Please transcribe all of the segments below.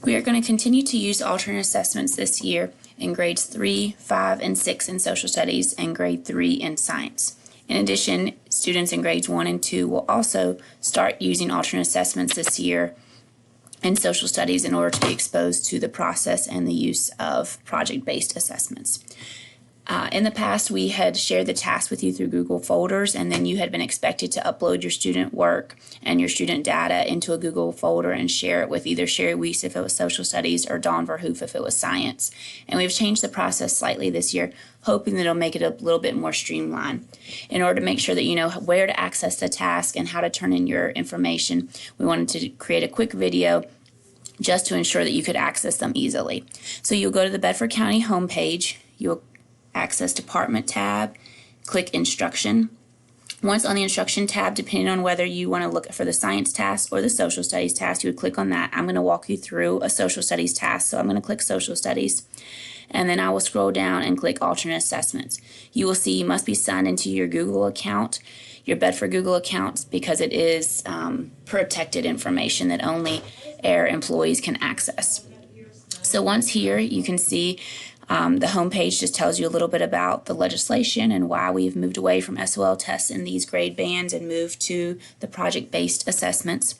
We are going to continue to use alternate assessments this year in grades 3, 5, and 6 in social studies and grade 3 in science. In addition, students in grades 1 and 2 will also start using alternate assessments this year in social studies in order to be exposed to the process and the use of project-based assessments. In the past, we had shared the task with you through Google folders, and then you had been expected to upload your student work and your student data into a Google folder and share it with either Sherry Weiss if it was social studies or Dawn Verhoof if it was science. And we've changed the process slightly this year, hoping that it'll make it a little bit more streamlined. In order to make sure that you know where to access the task and how to turn in your information, we wanted to create a quick video just to ensure that you could access them easily. So you'll go to the Bedford County homepage, you'll access Department tab, click Instruction. Once on the Instruction tab, depending on whether you want to look for the science task or the social studies task, you would click on that. I'm going to walk you through a social studies task, so I'm going to click Social Studies, and then I will scroll down and click Alternate Assessments. You will see you must be signed into your Google account, your Bedford Google account, because it is protected information that only AIR employees can access. So once here, you can see the homepage just tells you a little bit about the legislation and why we've moved away from SOL tests in these grade bands and moved to the project-based assessments.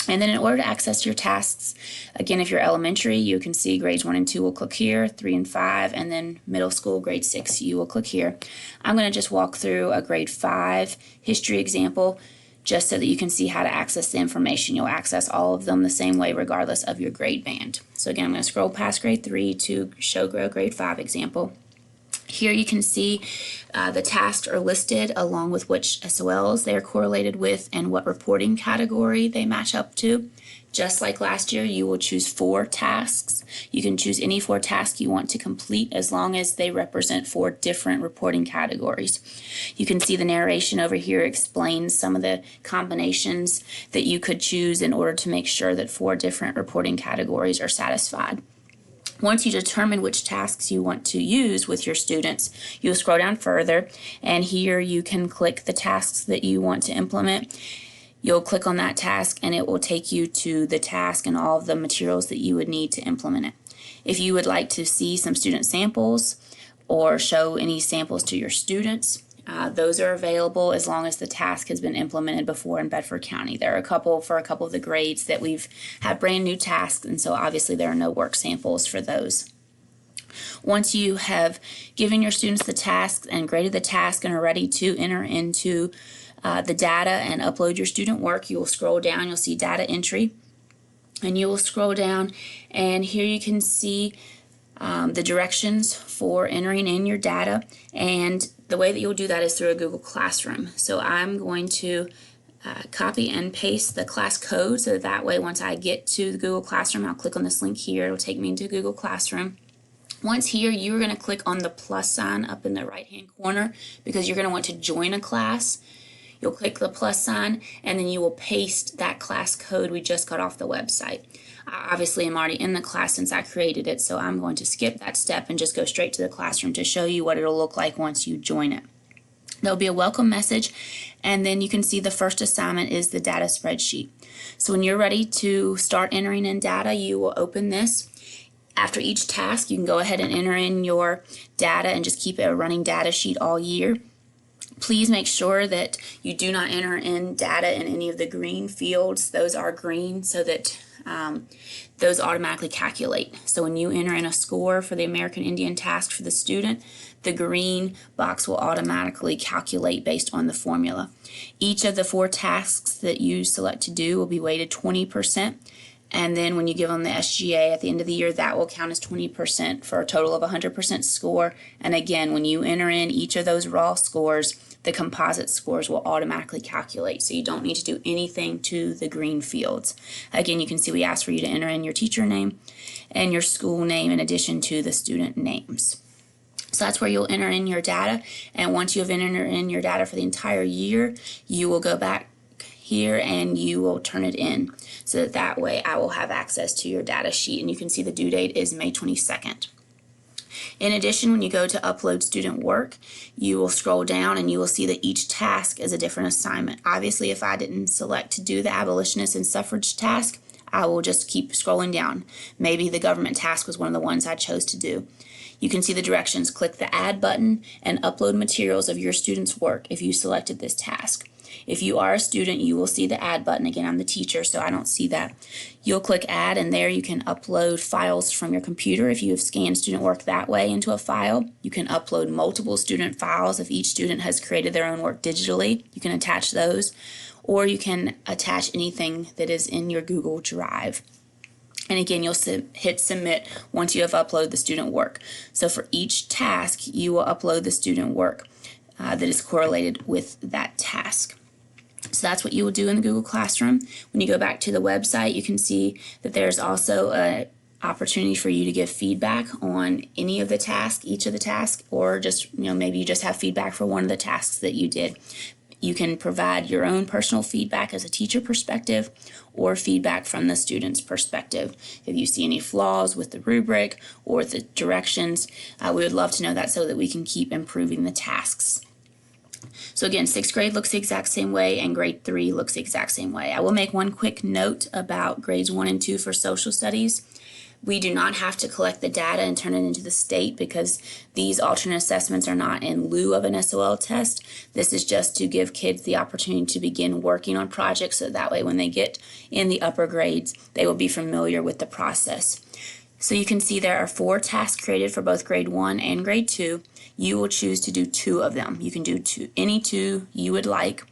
And then in order to access your tasks, again, if you're elementary, you can see grades 1 and 2 will click here, 3 and 5, and then middle school, grade 6, you will click here. I'm going to just walk through a grade 5 history example just so that you can see how to access the information. You'll access all of them the same way regardless of your grade band. So again, I'm going to scroll past grade 3 to show grade 5 example. Here you can see the tasks are listed along with which SOLs they're correlated with and what reporting category they match up to. Just like last year, you will choose 4 tasks. You can choose any 4 tasks you want to complete as long as they represent 4 different reporting categories. You can see the narration over here explains some of the combinations that you could choose in order to make sure that 4 different reporting categories are satisfied. Once you determine which tasks you want to use with your students, you'll scroll down further, and here you can click the tasks that you want to implement. You'll click on that task and it will take you to the task and all of the materials that you would need to implement it. If you would like to see some student samples or show any samples to your students, those are available as long as the task has been implemented before in Bedford County. There are a couple of the grades that we've had brand new tasks, and so obviously there are no work samples for those. Once you have given your students the tasks and graded the task and are ready to enter into the data and upload your student work, you will scroll down, you'll see data entry, and you will scroll down, and here you can see the directions for entering in your data, and the way that you'll do that is through a Google Classroom. So I'm going to copy and paste the class code so that way once I get to the Google Classroom, I'll click on this link here, it'll take me into Google Classroom. Once here, you're going to click on the plus sign up in the right-hand corner because you're going to want to join a class. You'll click the plus sign and then you will paste that class code we just got off the website. I obviously am already in the class since I created it, so I'm going to skip that step and just go straight to the classroom to show you what it'll look like once you join it. There'll be a welcome message, and then you can see the first assignment is the data spreadsheet. So when you're ready to start entering in data, you will open this. After each task, you can go ahead and enter in your data and just keep a running data sheet all year. Please make sure that you do not enter in data in any of the green fields. Those are green so that those automatically calculate. So when you enter in a score for the American Indian task for the student, the green box will automatically calculate based on the formula. Each of the 4 tasks that you select to do will be weighted 20%. And then when you give them the SGA at the end of the year, that will count as 20% for a total of 100% score. And again, when you enter in each of those raw scores, the composite scores will automatically calculate. So you don't need to do anything to the green fields. Again, you can see we asked for you to enter in your teacher name and your school name in addition to the student names. So that's where you'll enter in your data. And once you have entered in your data for the entire year, you will go back here and you will turn it in so that way I will have access to your data sheet, and you can see the due date is May 22nd. In addition, when you go to upload student work, you will scroll down and you will see that each task is a different assignment. Obviously, if I didn't select to do the abolitionist and suffrage task, I will just keep scrolling down. Maybe the government task was one of the ones I chose to do. You can see the directions. Click the Add button and upload materials of your student's work if you selected this task. If you are a student, you will see the Add button. Again, I'm the teacher, so I don't see that. You'll click Add, and there you can upload files from your computer if you have scanned student work that way into a file. You can upload multiple student files if each student has created their own work digitally. You can attach those, or you can attach anything that is in your Google Drive. And again, you'll hit submit once you have uploaded the student work. So for each task, you will upload the student work that is correlated with that task. So that's what you will do in the Google Classroom. When you go back to the website, you can see that there's also an opportunity for you to give feedback on any of the tasks, each of the tasks, or just, maybe you just have feedback for one of the tasks that you did. You can provide your own personal feedback as a teacher perspective or feedback from the student's perspective. If you see any flaws with the rubric or the directions, we would love to know that so that we can keep improving the tasks. So again, 6th grade looks the exact same way and grade 3 looks the exact same way. I will make one quick note about grades 1 and 2 for social studies. We do not have to collect the data and turn it into the state because these alternate assessments are not in lieu of an SOL test. This is just to give kids the opportunity to begin working on projects so that way when they get in the upper grades, they will be familiar with the process. So you can see there are 4 tasks created for both grade 1 and grade 2. You will choose to do 2 of them. You can do any 2 you would like.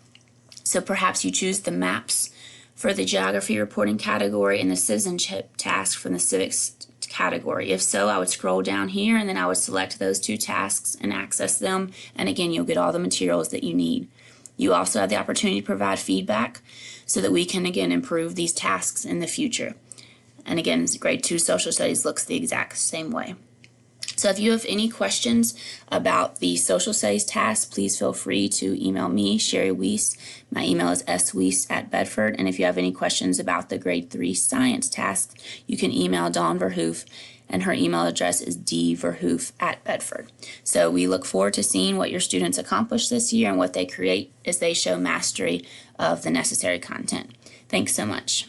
So perhaps you choose the maps for the geography reporting category and the citizenship task from the civics category. If so, I would scroll down here and then I would select those 2 tasks and access them. And again, you'll get all the materials that you need. You also have the opportunity to provide feedback so that we can, again, improve these tasks in the future. And again, grade 2 social studies looks the exact same way. So if you have any questions about the social studies task, please feel free to email me, Sherry Weiss. My email is sweiss@Bedford. And if you have any questions about the grade 3 science task, you can email Dawn Verhoof, and her email address is dverhoof@Bedford. So we look forward to seeing what your students accomplish this year and what they create as they show mastery of the necessary content. Thanks so much.